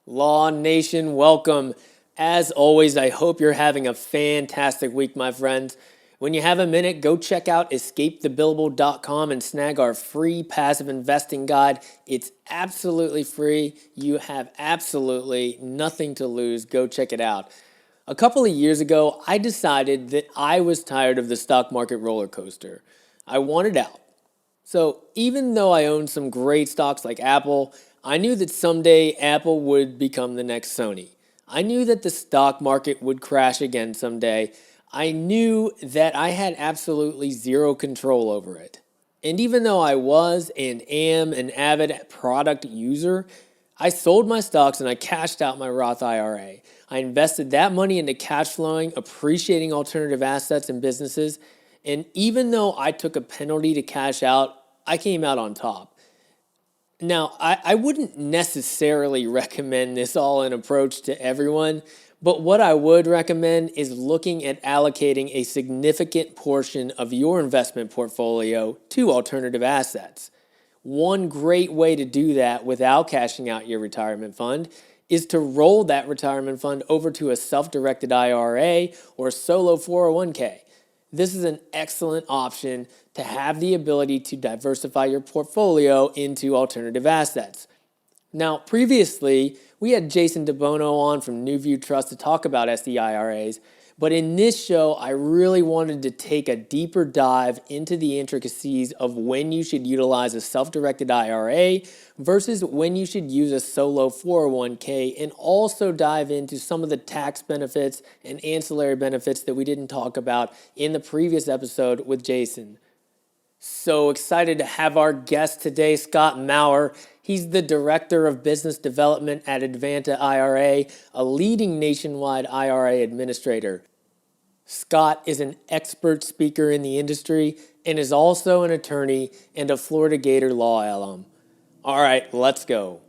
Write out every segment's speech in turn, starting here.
Law Nation, welcome. As always, I hope you're having a fantastic week, my friends. When you have a minute, go check out escapethebillable.com and snag our free passive investing guide. It's absolutely free. You have absolutely nothing to lose. Go check it out. A couple of years ago, I decided that I was tired of the stock market roller coaster. I wanted out. So even though I owned some great stocks like Apple, I knew that someday Apple would become the next Sony. I knew that the stock market would crash again someday. I knew that I had absolutely zero control over it. And even though I was and am an avid product user, I sold my stocks and I cashed out my Roth IRA. I invested that money into cash flowing, appreciating alternative assets and businesses. And even though I took a penalty to cash out, I came out on top. Now, I wouldn't necessarily recommend this all-in approach to everyone, but what I would recommend is looking at allocating a significant portion of your investment portfolio to alternative assets. One great way to do that without cashing out your retirement fund is to roll that retirement fund over to a self-directed IRA or solo 401k. This is an excellent option to have the ability to diversify your portfolio into alternative assets. Now, previously, we had Jason DeBono on from New View Trust to talk about SDIRAs, but in this show, I really wanted to take a deeper dive into the intricacies of when you should utilize a self-directed IRA versus when you should use a solo 401k, and also dive into some of the tax benefits and ancillary benefits that we didn't talk about in the previous episode with Jason. So excited to have our guest today, Scott Maurer. He's the Director of Business Development at Advanta IRA, a leading nationwide IRA administrator. Scott is an expert speaker in the industry and is also an attorney and a Florida Gator law alum. All right, let's go.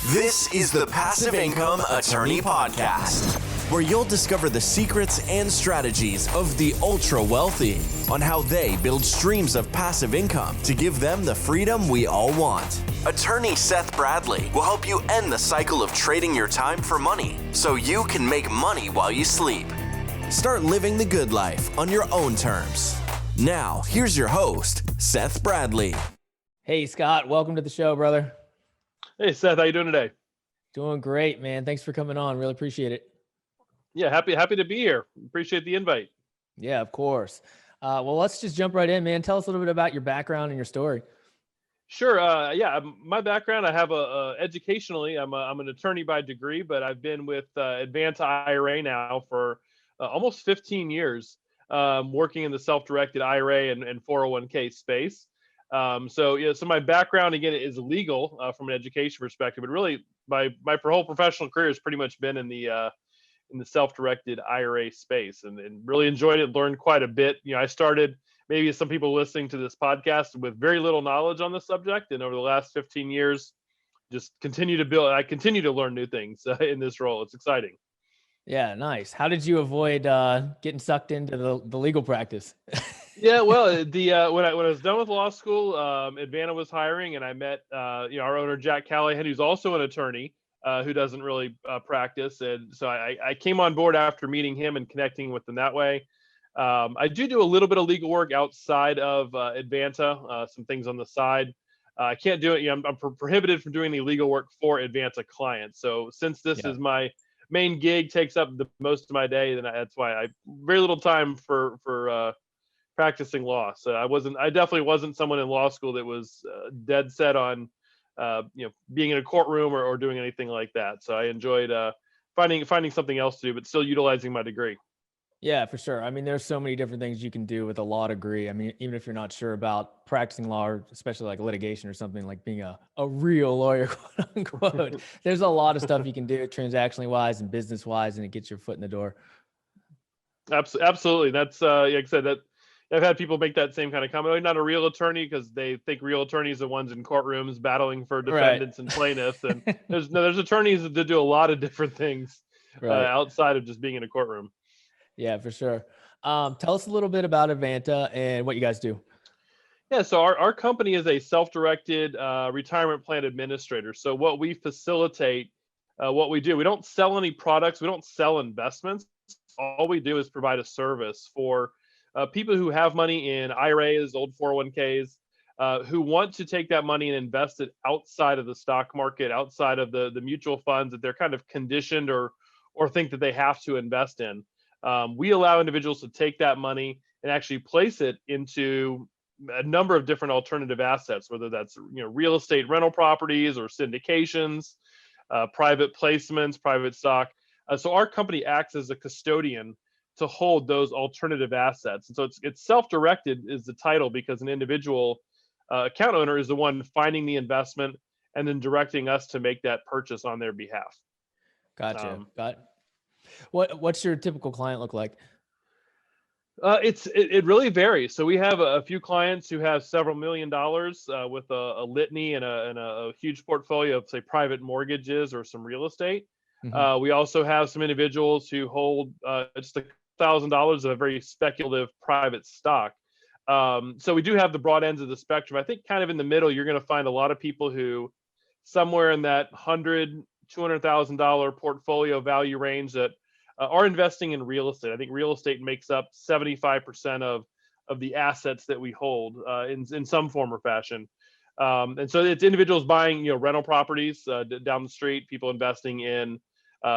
This is the Passive Income Attorney Podcast, where you'll discover the secrets and strategies of the ultra wealthy on how they build streams of passive income to give them the freedom we all want. Attorney Seth Bradley will help you end the cycle of trading your time for money so you can make money while you sleep. Start living the good life on your own terms. Now, here's your host, Seth Bradley. Hey, Scott, welcome to the show, brother. Hey, Seth, how you doing today? Doing great, man. Thanks for coming on. Really appreciate it. Yeah, happy to be here. Appreciate the invite. Yeah, of course. Well, let's just jump right in, man. Tell us a little bit about your background and your story. Sure. My background, I have educationally, I'm an attorney by degree, but I've been with Advanta IRA now for almost 15 years, working in the self-directed IRA and 401k space. So my background again is legal from an education perspective, but really my whole professional career has pretty much been in the self-directed IRA space, and really enjoyed it. Learned quite a bit. I started, maybe some people listening to this podcast, with very little knowledge on the subject, and over the last 15 years, just continue to build. I continue to learn new things in this role. It's exciting. Yeah, nice. How did you avoid getting sucked into the legal practice? Yeah, well, when I was done with law school, Advanta was hiring, and I met our owner Jack Callahan, who's also an attorney who doesn't really practice, and so I came on board after meeting him and connecting with them that way. I do a little bit of legal work outside of Advanta, some things on the side. I can't do it. I'm prohibited from doing any legal work for Advanta clients. So since this is my main gig, takes up the most of my day, then that's why I very little time for practicing law. So I definitely wasn't someone in law school that was dead set on being in a courtroom or doing anything like that. So I enjoyed finding something else to do, but still utilizing my degree. Yeah, for sure. I mean, there's so many different things you can do with a law degree. I mean, even if you're not sure about practicing law, or especially like litigation or something, like being a real lawyer, quote unquote, there's a lot of stuff you can do transactionally wise and business wise, and it gets your foot in the door. Absolutely. That's like I said, that I've had people make that same kind of comment. I'm not a real attorney because they think real attorneys are ones in courtrooms battling for defendants and plaintiffs. And there's attorneys that do a lot of different things outside of just being in a courtroom. Yeah, for sure. Tell us a little bit about Advanta and what you guys do. Yeah, so our company is a self-directed retirement plan administrator. So what we facilitate what we do. We don't sell any products. We don't sell investments. All we do is provide a service for people who have money in IRAs, old 401ks, who want to take that money and invest it outside of the stock market, outside of the mutual funds that they're kind of conditioned or think that they have to invest in. We allow individuals to take that money and actually place it into a number of different alternative assets, whether that's real estate rental properties or syndications, private placements, private stock. So our company acts as a custodian to hold those alternative assets. And so it's self-directed is the title, because an individual account owner is the one finding the investment and then directing us to make that purchase on their behalf. Gotcha. What's your typical client look like? It really varies. So we have a few clients who have several $1 million with a litany and a huge portfolio of, say, private mortgages or some real estate. Mm-hmm. We also have some individuals who hold just $1,000 of a very speculative private stock. So we do have the broad ends of the spectrum. I think kind of in the middle, you're going to find a lot of people who somewhere in that $200,000 portfolio value range that are investing in real estate. I think real estate makes up 75% of the assets that we hold in some form or fashion. And so it's individuals buying rental properties down the street, people investing in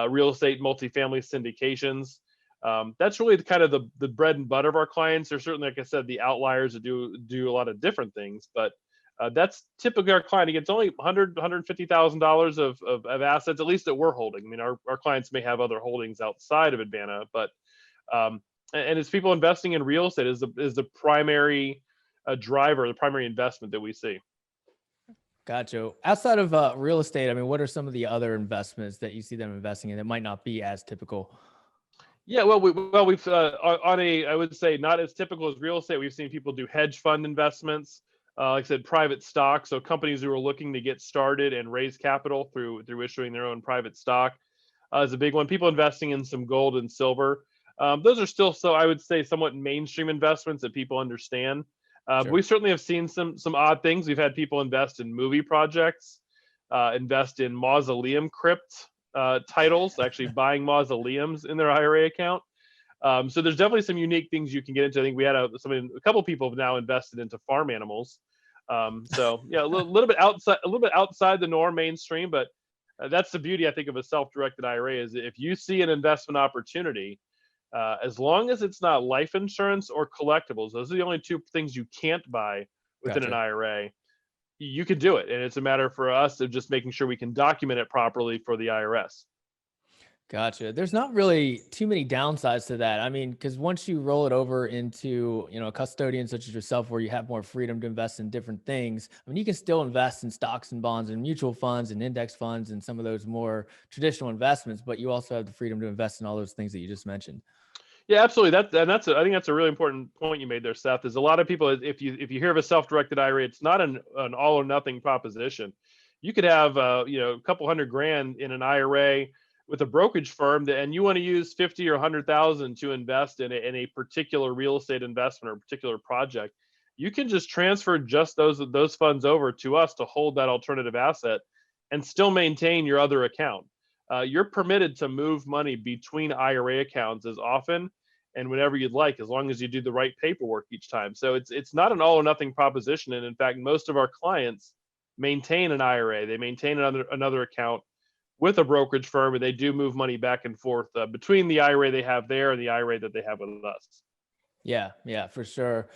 real estate multifamily syndications. That's really kind of the bread and butter of our clients. There's certainly, like I said, the outliers that do a lot of different things, but that's typically our client. Again, it's only $150,000 of assets, at least that we're holding. I mean, our clients may have other holdings outside of Advanta, but and it's people investing in real estate is the primary driver, the primary investment that we see. Gotcha. Outside of real estate, I mean, what are some of the other investments that you see them investing in that might not be as typical? Yeah, well, we've I would say not as typical as real estate. We've seen people do hedge fund investments. Like I said, private stock. So companies who are looking to get started and raise capital through issuing their own private stock is a big one. People investing in some gold and silver. Those are still, so I would say, somewhat mainstream investments that people understand. Sure. But we certainly have seen some odd things. We've had people invest in movie projects, invest in mausoleum crypt titles, actually buying mausoleums in their IRA account. So there's definitely some unique things you can get into. I think we had a couple people have now invested into farm animals. So yeah, a little bit outside the norm, mainstream, but that's the beauty, I think, of a self-directed IRA is if you see an investment opportunity, as long as it's not life insurance or collectibles, those are the only two things you can't buy within an IRA. You can do it, and it's a matter for us of just making sure we can document it properly for the IRS. Gotcha. There's not really too many downsides to that. I mean, because once you roll it over into, a custodian such as yourself, where you have more freedom to invest in different things, I mean, you can still invest in stocks and bonds and mutual funds and index funds and some of those more traditional investments, but you also have the freedom to invest in all those things that you just mentioned. Yeah, absolutely. I think that's a really important point you made there, Seth. Is a lot of people, if you hear of a self-directed IRA, it's not an all or nothing proposition. You could have a couple $100,000 in an IRA with a brokerage firm, and you want to use 50 or 100,000 to invest in a particular real estate investment or a particular project. You can just transfer just those funds over to us to hold that alternative asset and still maintain your other account. You're permitted to move money between IRA accounts as often and whenever you'd like, as long as you do the right paperwork each time. So it's not an all or nothing proposition. And in fact, most of our clients maintain an IRA. They maintain another account with a brokerage firm, and they do move money back and forth between the IRA they have there and the IRA that they have with us. Yeah, for sure.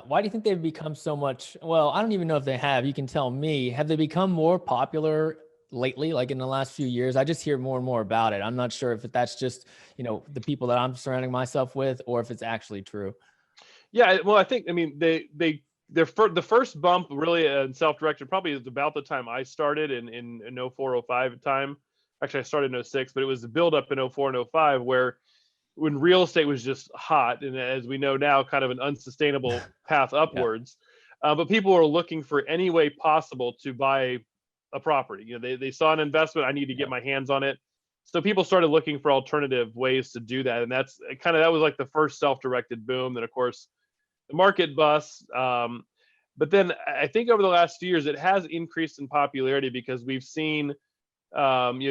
Why do you think they've become so much? Well, I don't even know if they have. You can tell me. Have they become more popular lately, like in the last few years? I just hear more and more about it. I'm not sure if that's just, the people that I'm surrounding myself with, or if it's actually true. Yeah, well, I think, the first bump really in self-directed probably is about the time I started in 04, 05 time. Actually, I started in 06, but it was the buildup in 04 and 05 when real estate was just hot. And as we know now, kind of an unsustainable path upwards. Yeah. But people were looking for any way possible to buy a property. They saw an investment, I need to get my hands on it. So people started looking for alternative ways to do that. And that was like the first self-directed boom. Then of course the market busts. But then I think over the last few years, it has increased in popularity because we've seen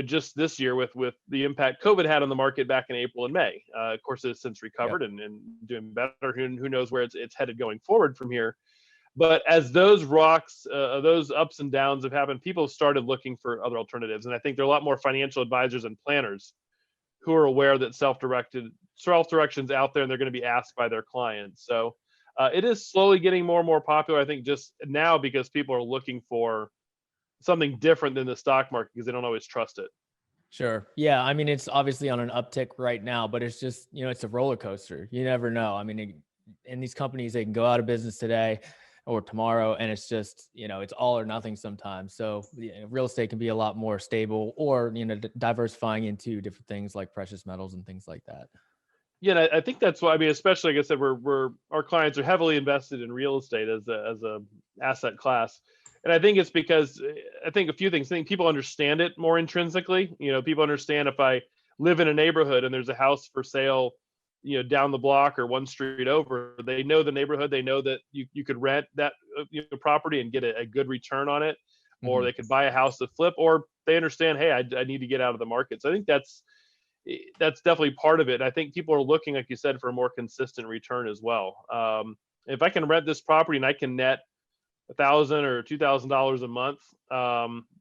just this year with the impact COVID had on the market back in April and May. Of course, it's since recovered and doing better. Who knows where it's headed going forward from here. But as those those ups and downs have happened, people have started looking for other alternatives. And I think there are a lot more financial advisors and planners who are aware that self-direction's out there and they're going to be asked by their clients. So it is slowly getting more and more popular, I think, just now because people are looking for something different than the stock market because they don't always trust it. Sure. Yeah. I mean, it's obviously on an uptick right now, but it's just, it's a roller coaster. You never know. I mean, in these companies, they can go out of business today or tomorrow, and it's just, it's all or nothing sometimes. So real estate can be a lot more stable, or, diversifying into different things like precious metals and things like that. Yeah, and I think that's why, I mean, especially, like I said, our clients are heavily invested in real estate as a asset class. And I think it's because I think a few things. I think people understand it more intrinsically. People understand if I live in a neighborhood and there's a house for sale, down the block or one street over, they know the neighborhood. They know that you could rent that property and get a good return on it, or they could buy a house to flip, or they understand, hey, I need to get out of the market. So I think that's definitely part of it. I think people are looking, like you said, for a more consistent return as well. If I can rent this property and I can net $1,000 or $2,000 a month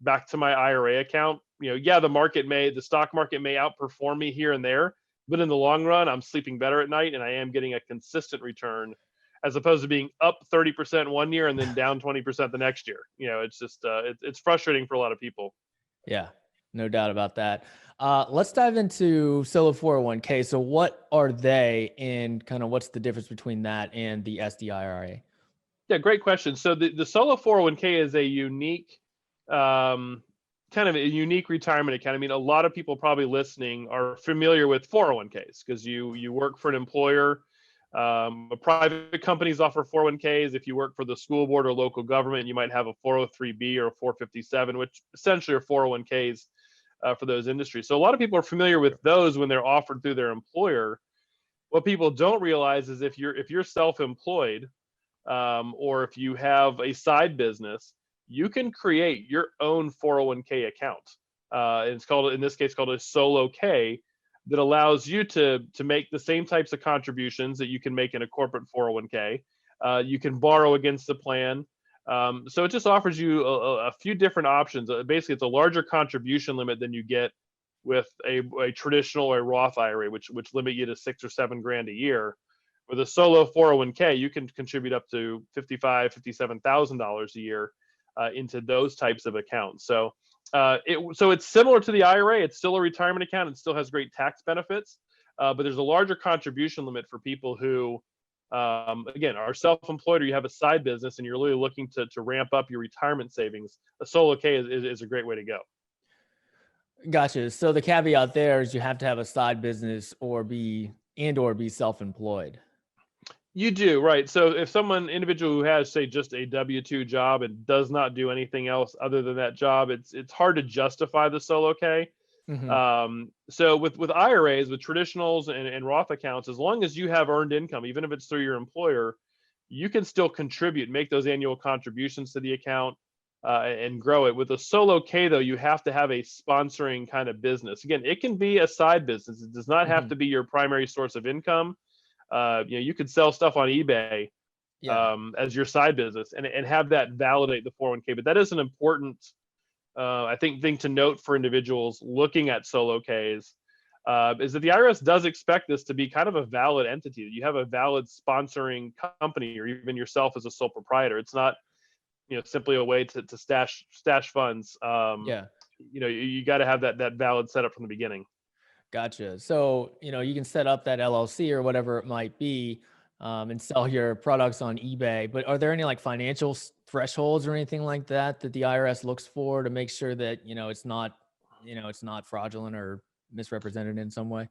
back to my IRA account, the stock market may outperform me here and there, but in the long run, I'm sleeping better at night and I am getting a consistent return, as opposed to being up 30% one year and then down 20% the next year. It's just it's frustrating for a lot of people. Yeah, no doubt about that. Let's dive into solo 401k. So what are they, and kind of what's the difference between that and the SDIRA? Yeah, great question. So the solo 401k is a unique, kind of a unique retirement account. I mean, a lot of people probably listening are familiar with 401ks because you work for an employer. Private companies offer 401ks. If you work for the school board or local government, you might have a 403b or a 457, which essentially are 401ks for those industries. So a lot of people are familiar with those when they're offered through their employer. What people don't realize is if you're self-employed, or if you have a side business, you can create your own 401k account. It's called, in this case, called a solo K, that allows you to make the same types of contributions that you can make in a corporate 401k. You can borrow against the plan. So it just offers you a few different options. Basically, it's a larger contribution limit than you get with a traditional or a Roth IRA, which limit you to $6,000 or $7,000 a year. With a solo 401k, you can contribute up to $55,000, $57,000 a year into those types of accounts. So it's similar to the IRA. It's still a retirement account. It still has great tax benefits, but there's a larger contribution limit for people who, again, are self-employed or you have a side business and you're really looking to ramp up your retirement savings. A solo K is a great way to go. Gotcha. So the caveat there is you have to have a side business or be self-employed. You do, right. So if individual who has, say, just a W-2 job and does not do anything else other than that job, it's hard to justify the solo K. So with IRAs, with traditionals and Roth accounts, as long as you have earned income, even if it's through your employer, you can still contribute, make those annual contributions to the account and grow it. With a solo K, though, you have to have a sponsoring kind of business. Again, it can be a side business. It does not have to be your primary source of income. You could sell stuff on eBay as your side business and have that validate the 401k. But that is an important, I think, thing to note for individuals looking at solo Ks, is that the IRS does expect this to be kind of a valid entity. You have a valid sponsoring company, or even yourself as a sole proprietor. It's not, simply a way to stash funds. You got to have that valid setup from the beginning. Gotcha. So, you can set up that LLC or whatever it might be, and sell your products on eBay. But are there any financial thresholds or anything like that the IRS looks for to make sure that, it's not fraudulent or misrepresented in some way?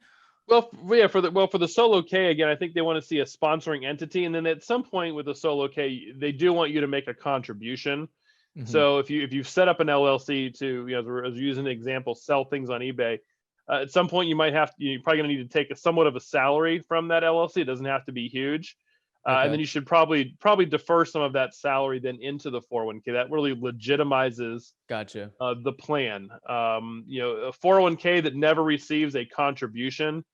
Well, yeah, for the solo K, again, I think they want to see a sponsoring entity. And then at some point with the solo K, they do want you to make a contribution. So if you've set up an LLC to, as using an example, sell things on eBay, at some point you're probably going to need to take somewhat of a salary from that LLC. It doesn't have to be huge. And then Okay. you should probably defer some of that salary then into the 401k. That really legitimizes Gotcha. the plan. A 401k that never receives a contribution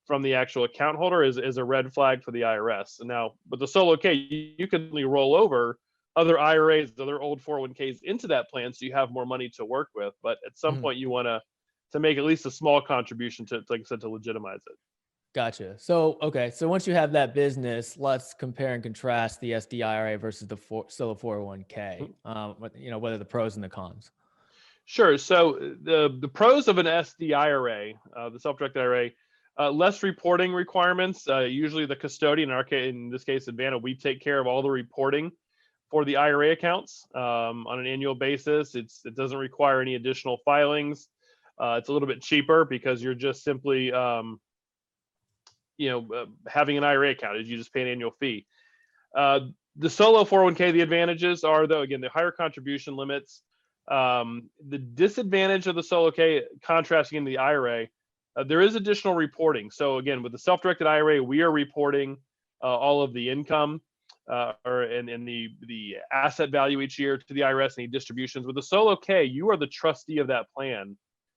from the actual account holder is a red flag for the IRS. And now with the solo K, you can only roll over other IRAs, other old 401ks into that plan, so you have more money to work with. But at some Mhm. point, you want to make at least a small contribution to, like I said, to legitimize it. Gotcha. So, okay. So once you have that business, let's compare and contrast the SDIRA versus the solo 401k. Whether the pros and the cons. Sure. So the pros of an SDIRA, the self-directed IRA, less reporting requirements. Usually, the custodian, in this case, Advanta, we take care of all the reporting for the IRA accounts on an annual basis. It doesn't require any additional filings. It's a little bit cheaper because you're just simply having an IRA account. You just pay an annual fee. The solo 401k, the advantages are, though, again, the higher contribution limits. The disadvantage of the solo K, contrasting in the IRA, there is additional reporting. So again, with the self-directed IRA, we are reporting all of the income and the asset value each year to the IRS, any distributions. With the solo K, you are the trustee of that plan,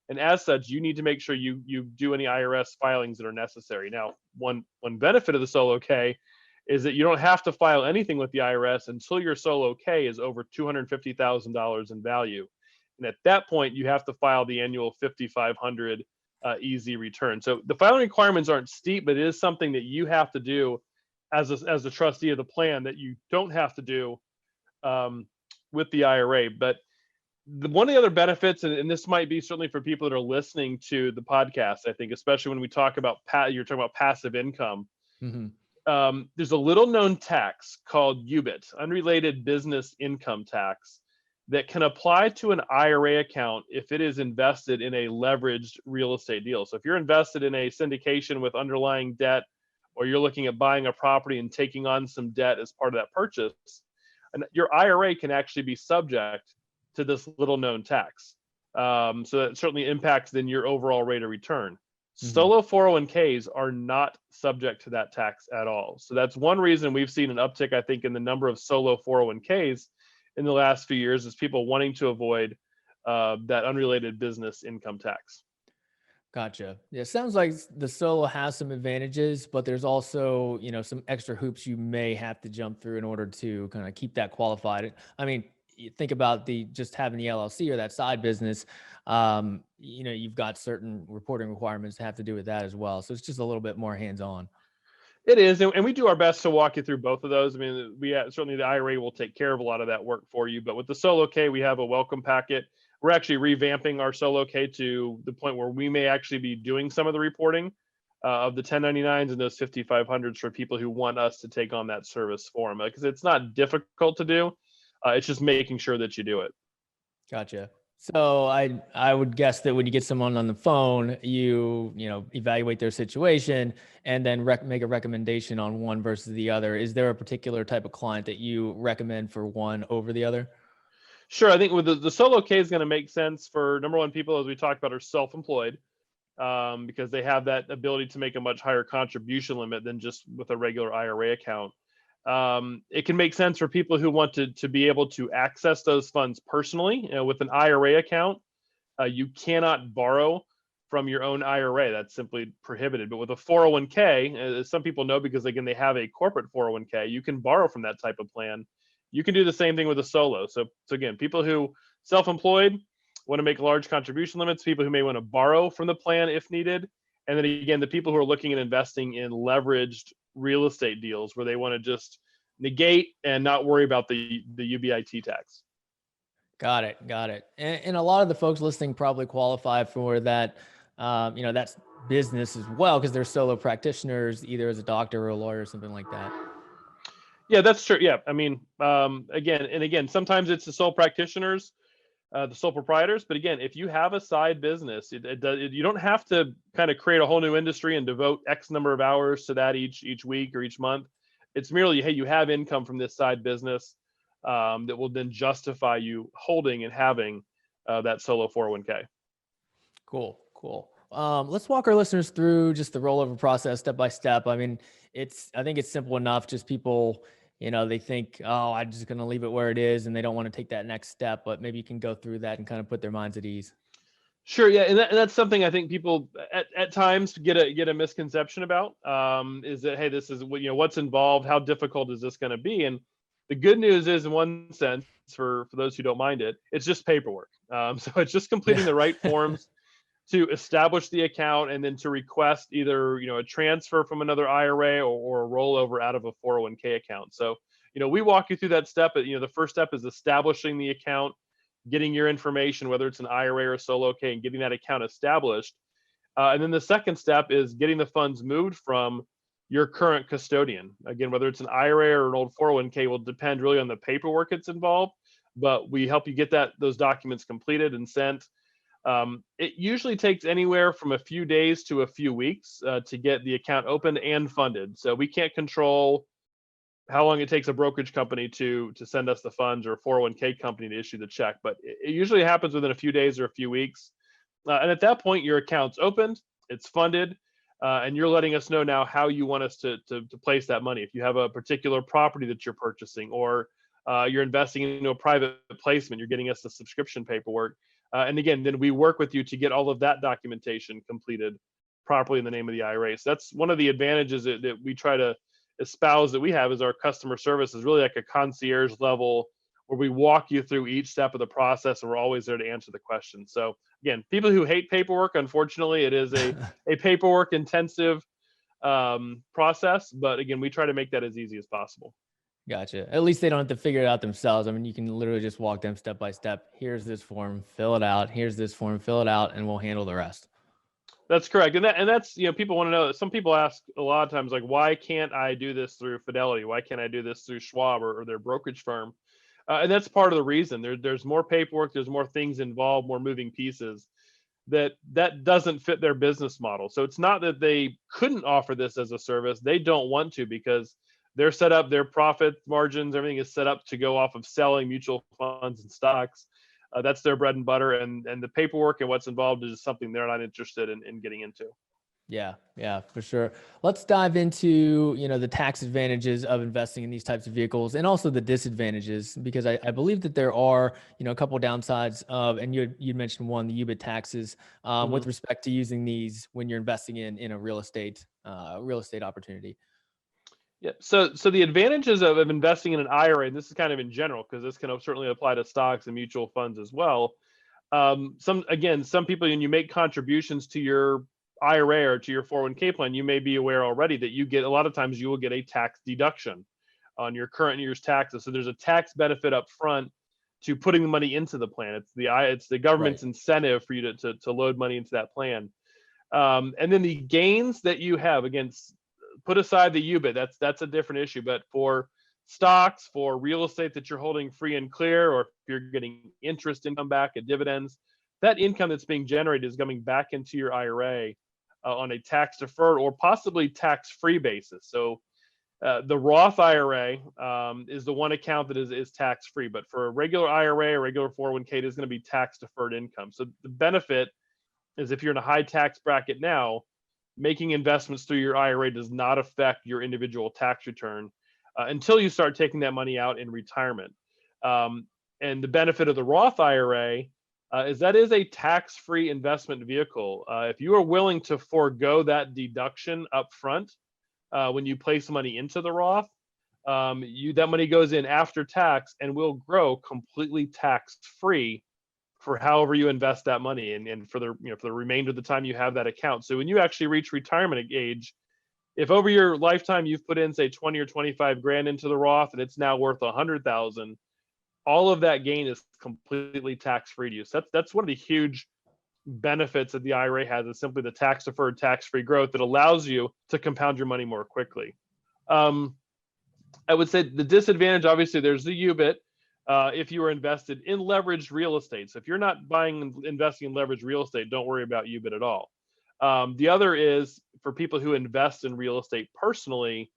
and as such, you need to make sure you do any IRS filings that are necessary. Now, one benefit of the solo K is that you don't have to file anything with the IRS until your solo K is over $250,000 in value. And at that point, you have to file the annual 5,500 easy return. So the filing requirements aren't steep, but it is something that you have to do as a trustee of the plan that you don't have to do with the IRA. But one of the other benefits, and this might be certainly for people that are listening to the podcast, I think, especially when we talk about you're talking about passive income. Mm-hmm. There's a little known tax called UBIT, unrelated business income tax, that can apply to an IRA account if it is invested in a leveraged real estate deal. So if you're invested in a syndication with underlying debt, or you're looking at buying a property and taking on some debt as part of that purchase, and your IRA can actually be subject to this little known tax. So that certainly impacts then your overall rate of return. Mm-hmm. Solo 401ks are not subject to that tax at all. So that's one reason we've seen an uptick, I think, in the number of solo 401ks in the last few years, is people wanting to avoid that unrelated business income tax. Gotcha. Yeah, sounds like the solo has some advantages, but there's also, some extra hoops you may have to jump through in order to kind of keep that qualified. I mean, you think about just having the LLC or that side business. You've got certain reporting requirements that have to do with that as well. So it's just a little bit more hands-on. It is, and we do our best to walk you through both of those. I mean, certainly the IRA will take care of a lot of that work for you, but with the solo K, we have a welcome packet. We're actually revamping our solo K to the point where we may actually be doing some of the reporting of the 1099s and those 5500s for people who want us to take on that service for them, because it's not difficult to do. It's just making sure that you do it. Gotcha. So I would guess that when you get someone on the phone, you evaluate their situation and then make a recommendation on one versus the other. Is there a particular type of client that you recommend for one over the other? Sure. I think with the solo K is going to make sense for, number one, people, as we talked about, are self-employed, because they have that ability to make a much higher contribution limit than just with a regular IRA account. It can make sense for people who want to be able to access those funds personally. With an IRA account, you cannot borrow from your own IRA. That's simply prohibited. But with a 401k, as some people know, because again, they have a corporate 401k, you can borrow from that type of plan. You can do the same thing with a solo. So again, people who self-employed want to make large contribution limits, people who may want to borrow from the plan if needed. And then again, the people who are looking at investing in leveraged real estate deals where they want to just negate and not worry about the UBIT tax. Got it. And a lot of the folks listening probably qualify for that, that's business as well, because they're solo practitioners, either as a doctor or a lawyer or something like that. Yeah, that's true. Yeah. I mean, again, sometimes it's the sole practitioners, the sole proprietors. But again, if you have a side business, you don't have to kind of create a whole new industry and devote X number of hours to that each week or each month. It's merely, hey, you have income from this side business that will then justify you holding and having that solo 401k. Cool. Let's walk our listeners through just the rollover process step by step. I mean, I think it's simple enough. Just people, they think, oh, I'm just going to leave it where it is, and they don't want to take that next step. But maybe you can go through that and kind of put their minds at ease. Sure, yeah, and that's something I think people at times get a misconception about. Is that, hey, this is what's involved, how difficult is this going to be? And the good news is, in one sense, for those who don't mind it, it's just paperwork. So it's just completing the right forms to establish the account, and then to request either a transfer from another IRA, or a rollover out of a 401k account. So we walk you through that step. But the first step is establishing the account, getting your information, whether it's an IRA or a solo K, and getting that account established. And then the second step is getting the funds moved from your current custodian. Again, whether it's an IRA or an old 401k will depend really on the paperwork that's involved, but we help you get those documents completed and sent. It usually takes anywhere from a few days to a few weeks to get the account opened and funded. So we can't control how long it takes a brokerage company to send us the funds, or a 401k company to issue the check, but it usually happens within a few days or a few weeks. And at that point, your account's opened, it's funded, and you're letting us know now how you want us to place that money. If you have a particular property that you're purchasing, or you're investing into a private placement, you're getting us the subscription paperwork. And again, then we work with you to get all of that documentation completed properly in the name of the IRA. So that's one of the advantages that we try to espouse, that we have, is our customer service is really like a concierge level, where we walk you through each step of the process, and we're always there to answer the questions. So again, people who hate paperwork, unfortunately, it is a paperwork intensive process, but again, we try to make that as easy as possible. Gotcha. At least they don't have to figure it out themselves. I mean, you can literally just walk them step by step. Here's this form, fill it out. Here's this form, fill it out, and we'll handle the rest. That's correct. And that's, people want to know, some people ask a lot of times, like, why can't I do this through Fidelity? Why can't I do this through Schwab or their brokerage firm? And that's part of the reason. There's more paperwork, there's more things involved, more moving pieces that doesn't fit their business model. So it's not that they couldn't offer this as a service. They don't want to, because they're set up, their profit margins, everything is set up to go off of selling mutual funds and stocks. That's their bread and butter, and the paperwork and what's involved is something they're not interested in getting into. Yeah, for sure. Let's dive into, the tax advantages of investing in these types of vehicles, and also the disadvantages, because I believe that there are, a couple of downsides of, and you mentioned one, the UBIT taxes, with respect to using these when you're investing in a real estate opportunity. Yeah. So the advantages of investing in an IRA, and this is kind of in general, because this can certainly apply to stocks and mutual funds as well. Some people, when you make contributions to your IRA or to your 401k plan, you may be aware already that a lot of times you will get a tax deduction on your current year's taxes. So there's a tax benefit up front to putting the money into the plan. It's the government's incentive for you to load money into that plan. And then the gains that you have, again, put aside the UBIT, that's a different issue. But for stocks, for real estate that you're holding free and clear, or if you're getting interest income back at dividends, that income that's being generated is coming back into your IRA on a tax deferred or possibly tax free basis. So the Roth IRA is the one account that is tax free, but for a regular IRA or regular 401k, it is going to be tax deferred income. So the benefit is, if you're in a high tax bracket now, making investments through your IRA does not affect your individual tax return until you start taking that money out in retirement. And the benefit of the Roth IRA is that is a tax-free investment vehicle. If you are willing to forego that deduction up front when you place money into the Roth, that money goes in after tax and will grow completely tax-free for however you invest that money, and for the for the remainder of the time you have that account. So when you actually reach retirement age, if over your lifetime you've put in, say, 20 or 25 grand into the Roth, and it's now worth 100,000, all of that gain is completely tax-free to you. So that's one of the huge benefits that the IRA has, is simply the tax-deferred, tax-free growth that allows you to compound your money more quickly. I would say the disadvantage, obviously, there's the UBIT. If you are invested in leveraged real estate. So if you're not investing in leveraged real estate, don't worry about UBIT at all. The other is for people who invest in real estate personally,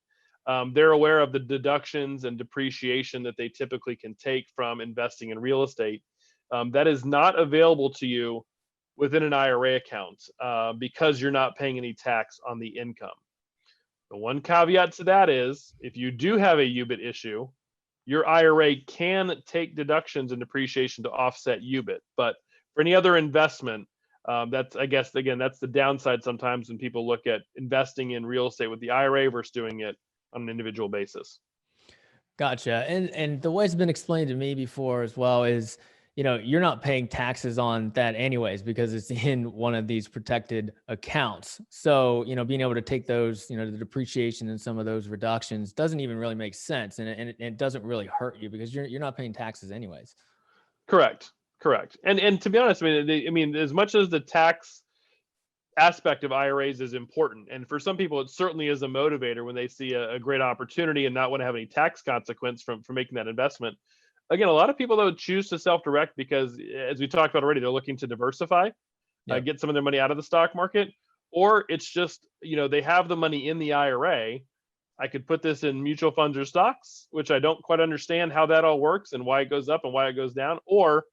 they're aware of the deductions and depreciation that they typically can take from investing in real estate. That is not available to you within an IRA account because you're not paying any tax on the income. The one caveat to that is if you do have a UBIT issue, your IRA can take deductions and depreciation to offset UBIT. But for any other investment, that's, I guess, again, that's the downside sometimes when people look at investing in real estate with the IRA versus doing it on an individual basis. Gotcha. And the way it's been explained to me before as well is, you're not paying taxes on that anyways because it's in one of these protected accounts. So, being able to take those, the depreciation and some of those reductions doesn't even really make sense, and it doesn't really hurt you because you're not paying taxes anyways. Correct. And to be honest, I mean, as much as the tax aspect of IRAs is important, and for some people, it certainly is a motivator when they see a great opportunity and not want to have any tax consequence from making that investment. Again, a lot of people though choose to self-direct because, as we talked about already, they're looking to diversify, get some of their money out of the stock market, or it's just they have the money in the IRA. I could put this in mutual funds or stocks, which I don't quite understand how that all works and why it goes up and why it goes down. Or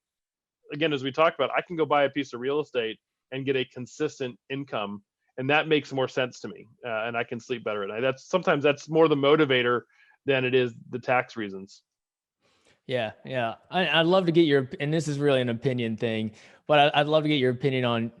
again, as we talked about, I can go buy a piece of real estate and get a consistent income, and that makes more sense to me, and I can sleep better at night. Sometimes that's more the motivator than it is the tax reasons. Yeah. I'd love to get and this is really an opinion thing, but I'd love to get your opinion on,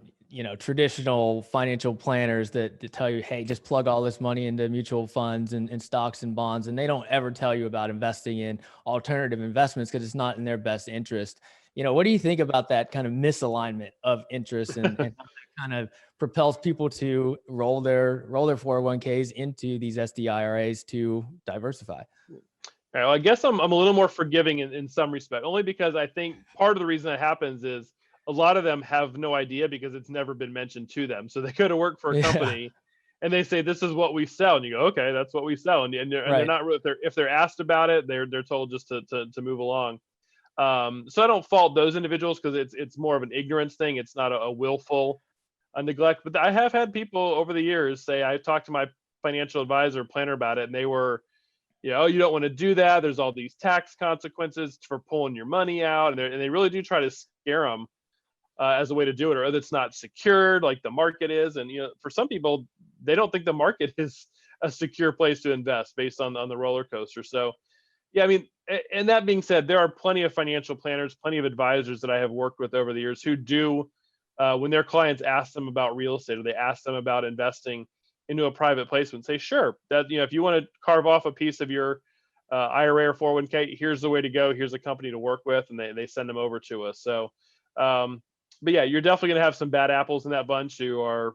traditional financial planners that tell you, hey, just plug all this money into mutual funds and stocks and bonds. And they don't ever tell you about investing in alternative investments because it's not in their best interest. What do you think about that kind of misalignment of interest and how that kind of propels people to roll their 401ks into these SDIRAs to diversify? All right, well, I guess I'm a little more forgiving in some respect, only because I think part of the reason that happens is a lot of them have no idea because it's never been mentioned to them. So they go to work for a company and they say, this is what we sell. And you go, okay, that's what we sell. And they're not really, if they're asked about it, they're told just to move along. So I don't fault those individuals because it's more of an ignorance thing. It's not a willful neglect. But I have had people over the years say, I talked to my financial advisor planner about it, and they were, you don't want to do that. There's all these tax consequences for pulling your money out. And they really do try to scare them as a way to do it, or it's not secured like the market is. And, for some people, they don't think the market is a secure place to invest based on the roller coaster. So, yeah, I mean, and that being said, there are plenty of financial planners, plenty of advisors that I have worked with over the years who do, when their clients ask them about real estate or they ask them about investing into a private placement, say, sure, that, if you want to carve off a piece of your IRA or 401k, here's the way to go. Here's a company to work with, and they send them over to us. So, but yeah, you're definitely going to have some bad apples in that bunch who are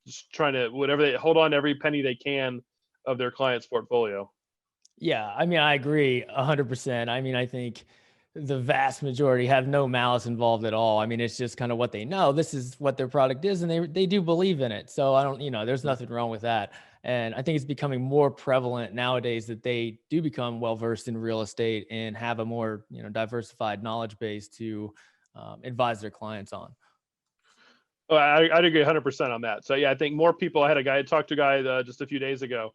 just trying to hold on to every penny they can of their client's portfolio. Yeah, I mean, I agree 100%. I mean, I think the vast majority have no malice involved at all. I mean, it's just kind of what they know. This is what their product is, and they do believe in it. So I don't, there's nothing wrong with that. And I think it's becoming more prevalent nowadays that they do become well-versed in real estate and have a more, diversified knowledge base to advise their clients on. Well, I'd agree 100% on that. So yeah, I think more people. I talked to a guy just a few days ago,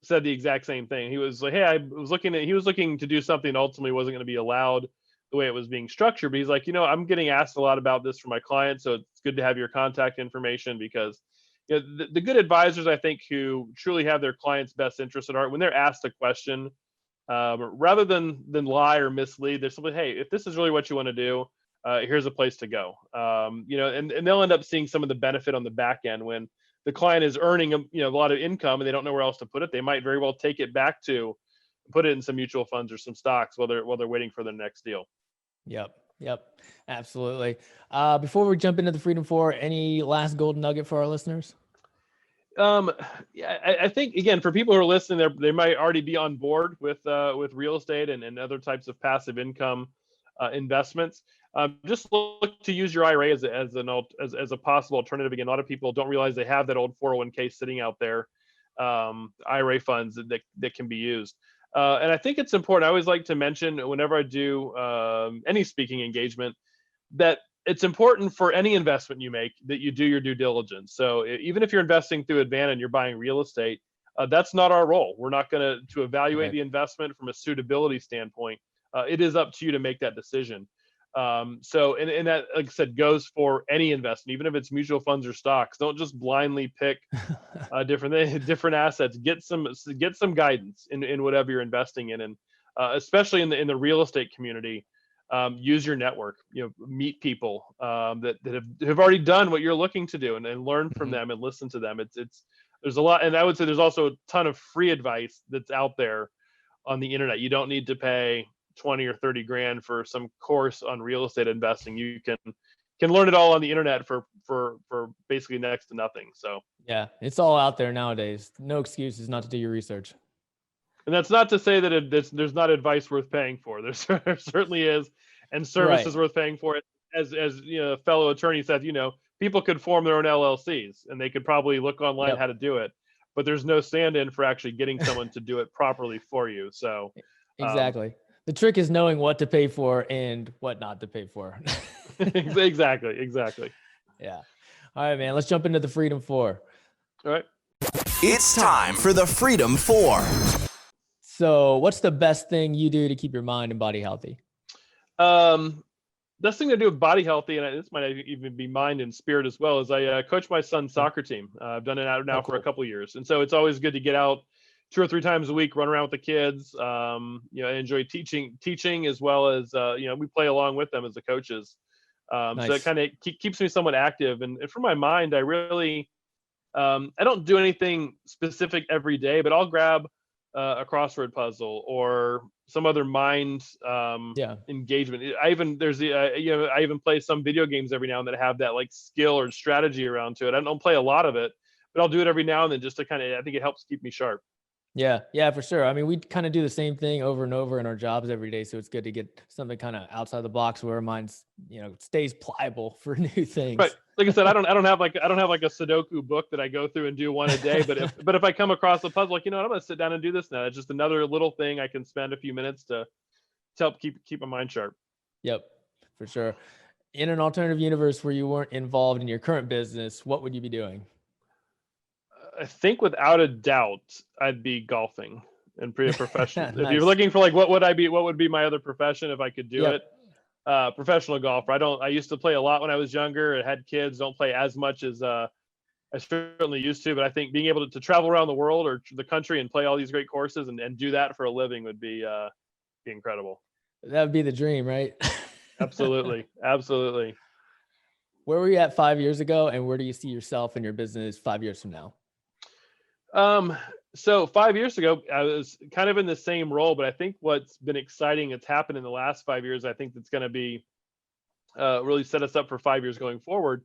said the exact same thing. He was like, hey, he was looking to do something ultimately wasn't going to be allowed the way it was being structured. But he's like, I'm getting asked a lot about this from my clients. So it's good to have your contact information because the good advisors, I think, who truly have their clients' best interest at heart, when they're asked a question, rather than lie or mislead, they're simply, hey, if this is really what you want to do, here's a place to go. And they'll end up seeing some of the benefit on the back end when the client is earning a lot of income and they don't know where else to put it. They might very well take it back to put it in some mutual funds or some stocks while they're waiting for their next deal. Yep, absolutely. Before we jump into the Freedom 4, any last golden nugget for our listeners? Yeah, I think, again, for people who are listening, they might already be on board with real estate and other types of passive income investments. Just look to use your IRA as a possible alternative. Again, a lot of people don't realize they have that old 401k sitting out there, IRA funds that can be used. And I think it's important. I always like to mention whenever I do any speaking engagement that it's important for any investment you make that you do your due diligence. So even if you're investing through Advanta and you're buying real estate, that's not our role. We're not going to evaluate the investment from a suitability standpoint. It is up to you to make that decision. So, and that, like I said, goes for any investment, even if it's mutual funds or stocks. Don't just blindly pick different assets. Get some guidance in whatever you're investing in, and especially in the real estate community. Use your network. Meet people that have already done what you're looking to do, and learn from them and listen to them. It's there's a lot, and I would say there's also a ton of free advice that's out there on the internet. You don't need to pay 20 or 30 grand for some course on real estate investing. You can learn it all on the internet for basically next to nothing. So yeah, it's all out there nowadays. No excuses not to do your research. and that's not to say that there's not advice worth paying for. There certainly is, and services worth paying for. It as a fellow attorney said, people could form their own LLCs and they could probably look online how to do it, but there's no stand-in for actually getting someone to do it properly for you. So exactly. The trick is knowing what to pay for and what not to pay for. Exactly. Yeah. All right, man. Let's jump into the Freedom 4. All right. It's time for the Freedom 4. So what's the best thing you do to keep your mind and body healthy? Best thing to do with body healthy, and this might even be mind and spirit as well, is I coach my son's soccer team. I've done it out now for a couple of years. And so it's always good to get out 2 or 3 times a week, run around with the kids. I enjoy teaching as well as, we play along with them as the coaches. Nice. So it kind of keeps me somewhat active. And for my mind, I really, I don't do anything specific every day, but I'll grab a crossword puzzle or some other mind engagement. I even play some video games every now and then that have that like skill or strategy around to it. I don't play a lot of it, but I'll do it every now and then just to I think it helps keep me sharp. Yeah, for sure. I mean, we kind of do the same thing over and over in our jobs every day. So it's good to get something kind of outside the box where our minds, stays pliable for new things. Right. Like I said, I don't have like a Sudoku book that I go through and do one a day. But if I come across a puzzle, like, I'm going to sit down and do this now. It's just another little thing I can spend a few minutes to help keep my mind sharp. Yep, for sure. In an alternative universe where you weren't involved in your current business, what would you be doing? I think without a doubt, I'd be golfing and pretty professional. Nice. If you're looking for like, what would be my other profession if I could do it? Professional golfer. I used to play a lot when I was younger. I had kids, don't play as much as I certainly used to, but I think being able to travel around the world or the country and play all these great courses and do that for a living would be incredible. That would be the dream, right? Absolutely. Where were you at 5 years ago, and where do you see yourself and your business 5 years from now? So 5 years ago, I was kind of in the same role, but I think what's been exciting that's happened in the last 5 years, I think that's going to be really set us up for 5 years going forward,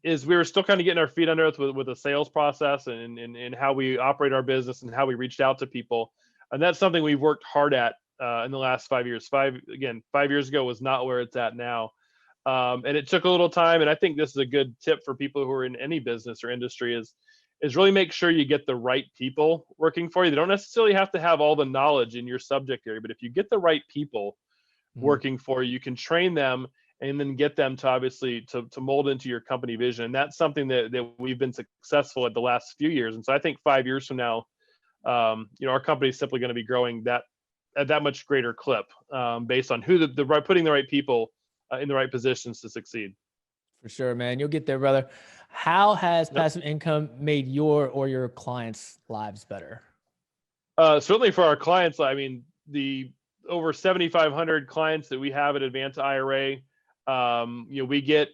is we were still kind of getting our feet under us with the sales process and how we operate our business and how we reached out to people. And that's something we've worked hard at in the last 5 years. 5 years ago was not where it's at now. And it took a little time. And I think this is a good tip for people who are in any business or industry is really make sure you get the right people working for you. They don't necessarily have to have all the knowledge in your subject area, but if you get the right people working for you, you can train them and then get them to obviously to mold into your company vision. And that's something that we've been successful at the last few years. And so I think 5 years from now, our company is simply going to be growing at that much greater clip based on who putting the right people in the right positions to succeed. For sure, man. You'll get there, brother. How has passive income made your or your clients' lives better? Certainly for our clients, I mean, the over 7,500 clients that we have at Advanta IRA, we get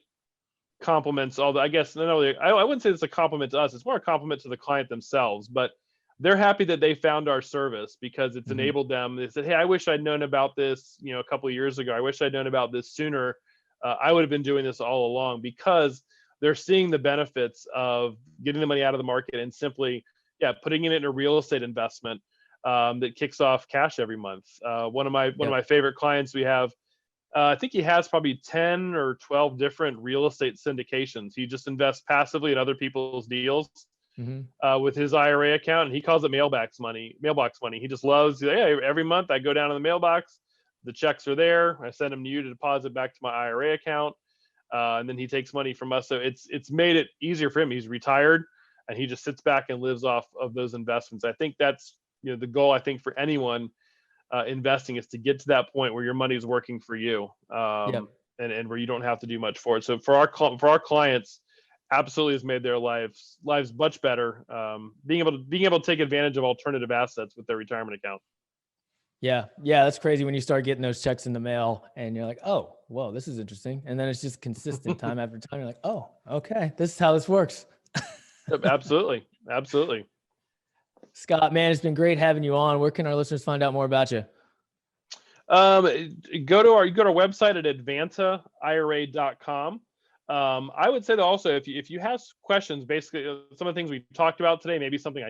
compliments. Although I guess I wouldn't say it's a compliment to us. It's more a compliment to the client themselves. But they're happy that they found our service because it's enabled them. They said, "Hey, I wish I'd known about this, a couple of years ago. I wish I'd known about this sooner. I would have been doing this all along," because they're seeing the benefits of getting the money out of the market and simply, putting it in a real estate investment that kicks off cash every month. One of my favorite clients we have, I think he has probably 10 or 12 different real estate syndications. He just invests passively in other people's deals with his IRA account, and he calls it mailbox money. He just loves, every month I go down to the mailbox, the checks are there, I send them to you to deposit back to my IRA account, and then he takes money from us. So it's made it easier for him. He's retired, and he just sits back and lives off of those investments. I think that's the goal. I think for anyone investing, is to get to that point where your money is working for you, Yep. and where you don't have to do much for it. So for our clients, absolutely has made their lives much better. Being able to take advantage of alternative assets with their retirement account. Yeah. Yeah. That's crazy when you start getting those checks in the mail and you're like, oh, whoa, this is interesting. And then it's just consistent time after time. You're like, oh, okay, this is how this works. Absolutely. Absolutely. Scott, man, it's been great having you on. Where can our listeners find out more about you? Go to our website at advantaira.com. I would say that also, if you have questions, basically some of the things we talked about today, maybe something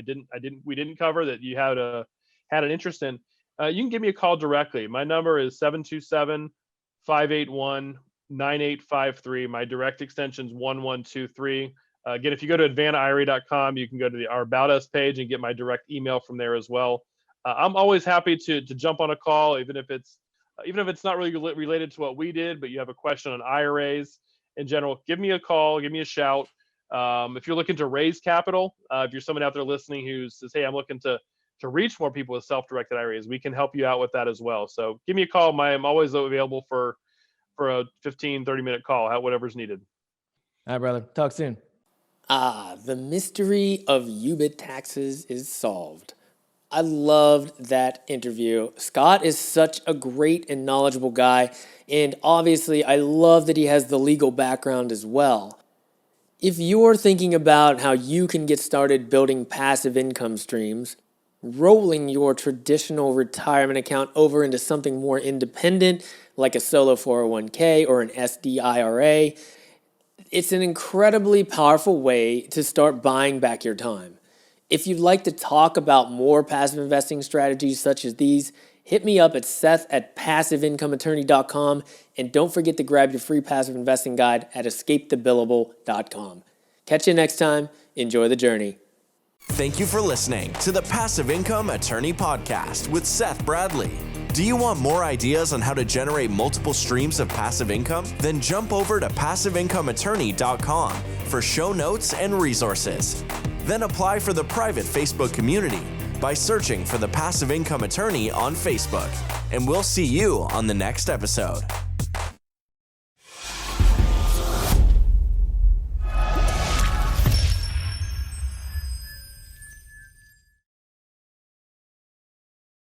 we didn't cover that you had an interest in, you can give me a call directly. My number is 727-581-9853. My direct extension is 1123. Again, if you go to advantaira.com, you can go to our About Us page and get my direct email from there as well. I'm always happy to jump on a call, even if it's not really related to what we did, but you have a question on IRAs in general. Give me a call, give me a shout. If you're looking to raise capital, if you're someone out there listening who says, hey, I'm looking to reach more people with self-directed IRAs, we can help you out with that as well. So give me a call. I'm always available for a 15, 30-minute call, whatever's needed. All right, brother. Talk soon. The mystery of UBIT taxes is solved. I loved that interview. Scott is such a great and knowledgeable guy, and obviously I love that he has the legal background as well. If you're thinking about how you can get started building passive income streams, rolling your traditional retirement account over into something more independent, like a solo 401k or an SD IRA, it's an incredibly powerful way to start buying back your time. If you'd like to talk about more passive investing strategies such as these, hit me up at seth@passiveincomeattorney.com, and don't forget to grab your free passive investing guide at escapethebillable.com. Catch you next time. Enjoy the journey. Thank you for listening to the Passive Income Attorney Podcast with Seth Bradley. Do you want more ideas on how to generate multiple streams of passive income? Then jump over to passiveincomeattorney.com for show notes and resources. Then apply for the private Facebook community by searching for the Passive Income Attorney on Facebook. And we'll see you on the next episode.